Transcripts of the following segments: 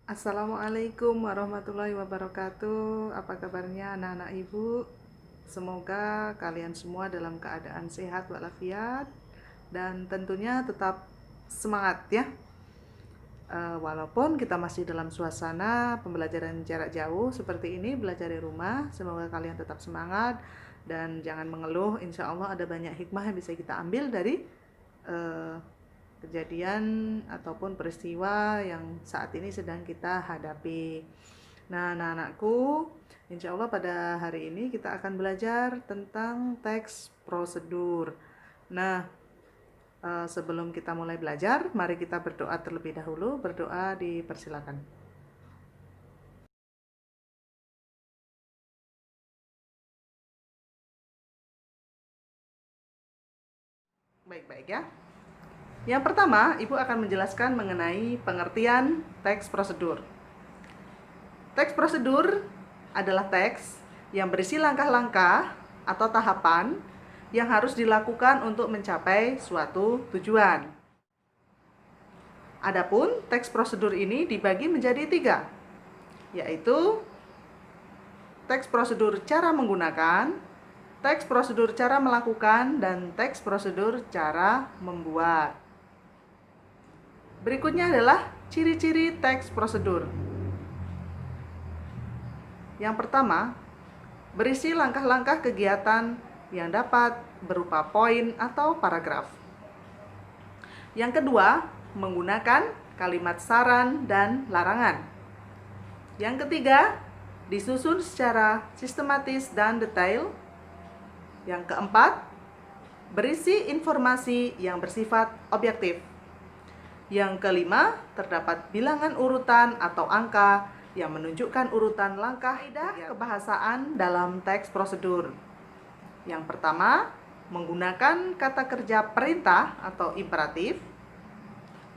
Assalamualaikum warahmatullahi wabarakatuh. Apa kabarnya anak-anak ibu? Semoga kalian semua dalam keadaan sehat walafiat dan tentunya tetap semangat ya. Walaupun kita masih dalam suasana pembelajaran jarak jauh seperti ini, belajar di rumah, semoga kalian tetap semangat dan jangan mengeluh. Insya Allah ada banyak hikmah yang bisa kita ambil dari kejadian ataupun peristiwa yang saat ini sedang kita hadapi. Nah, anak-anakku, insya Allah pada hari ini kita akan belajar tentang teks prosedur. Nah, sebelum kita mulai belajar, mari kita berdoa terlebih dahulu. Berdoa dipersilakan. Baik-baik ya. Yang pertama, Ibu akan menjelaskan mengenai pengertian teks prosedur. Teks prosedur adalah teks yang berisi langkah-langkah atau tahapan yang harus dilakukan untuk mencapai suatu tujuan. Adapun teks prosedur ini dibagi menjadi 3, yaitu teks prosedur cara menggunakan, teks prosedur cara melakukan, dan teks prosedur cara membuat. Berikutnya adalah ciri-ciri teks prosedur. Yang pertama, berisi langkah-langkah kegiatan yang dapat berupa poin atau paragraf. Yang kedua, menggunakan kalimat saran dan larangan. Yang ketiga, disusun secara sistematis dan detail. Yang keempat, berisi informasi yang bersifat objektif. Yang kelima, terdapat bilangan urutan atau angka yang menunjukkan urutan langkah kebahasaan dalam teks prosedur. Yang pertama, menggunakan kata kerja perintah atau imperatif.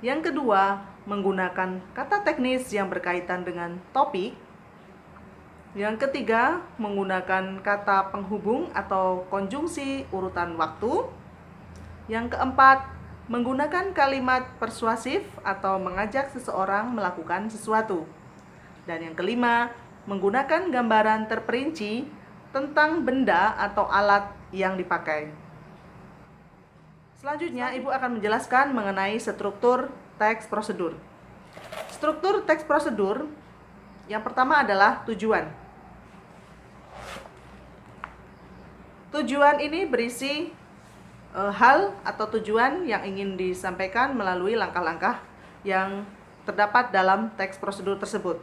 Yang kedua, menggunakan kata teknis yang berkaitan dengan topik. Yang ketiga, menggunakan kata penghubung atau konjungsi urutan waktu. Yang keempat, menggunakan kalimat persuasif atau mengajak seseorang melakukan sesuatu. Dan yang kelima, menggunakan gambaran terperinci tentang benda atau alat yang dipakai. Selanjutnya, Ibu akan menjelaskan mengenai struktur teks prosedur. Struktur teks prosedur yang pertama adalah tujuan. Tujuan ini berisi hal atau tujuan yang ingin disampaikan melalui langkah-langkah yang terdapat dalam teks prosedur tersebut.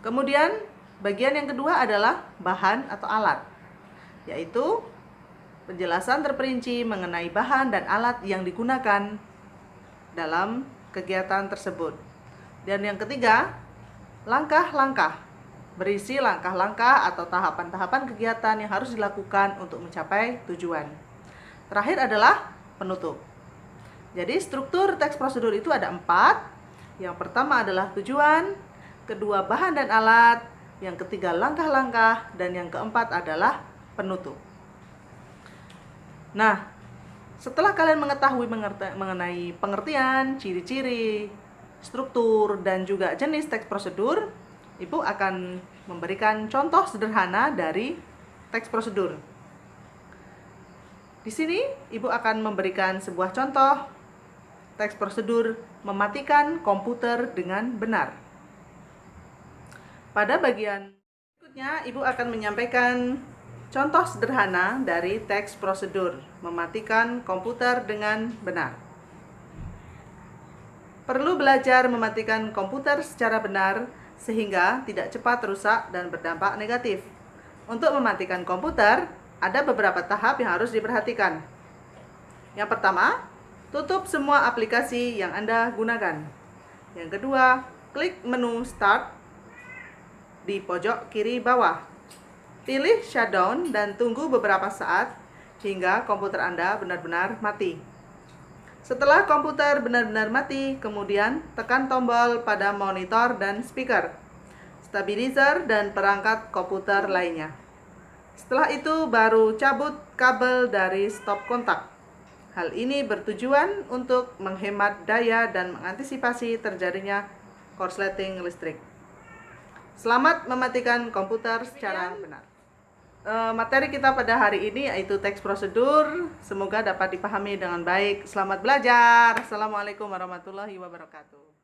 Kemudian, bagian yang kedua adalah bahan atau alat, yaitu penjelasan terperinci mengenai bahan dan alat yang digunakan dalam kegiatan tersebut. Dan yang ketiga, langkah-langkah, berisi langkah-langkah atau tahapan-tahapan kegiatan yang harus dilakukan untuk mencapai tujuan. Terakhir adalah penutup. Jadi struktur teks prosedur itu ada 4. Yang pertama adalah tujuan, kedua bahan dan alat, yang ketiga langkah-langkah, dan yang keempat adalah penutup. Nah, setelah kalian mengetahui mengenai pengertian, ciri-ciri, struktur, dan juga jenis teks prosedur, Ibu akan memberikan contoh sederhana dari teks prosedur. Di sini, Ibu akan memberikan sebuah contoh teks prosedur mematikan komputer dengan benar. Pada bagian berikutnya, Ibu akan menyampaikan contoh sederhana dari teks prosedur mematikan komputer dengan benar. Perlu belajar mematikan komputer secara benar sehingga tidak cepat rusak dan berdampak negatif. Untuk mematikan komputer, ada beberapa tahap yang harus diperhatikan. Yang pertama, tutup semua aplikasi yang Anda gunakan. Yang kedua, klik menu Start di pojok kiri bawah. Pilih Shutdown dan tunggu beberapa saat hingga komputer Anda benar-benar mati. Setelah komputer benar-benar mati, kemudian tekan tombol pada monitor dan speaker, stabilizer, dan perangkat komputer lainnya. Setelah itu baru cabut kabel dari stop kontak. Hal ini bertujuan untuk menghemat daya dan mengantisipasi terjadinya korsleting listrik. Selamat mematikan komputer secara benar. Materi kita pada hari ini yaitu teks prosedur. Semoga dapat dipahami dengan baik. Selamat belajar. Assalamualaikum warahmatullahi wabarakatuh.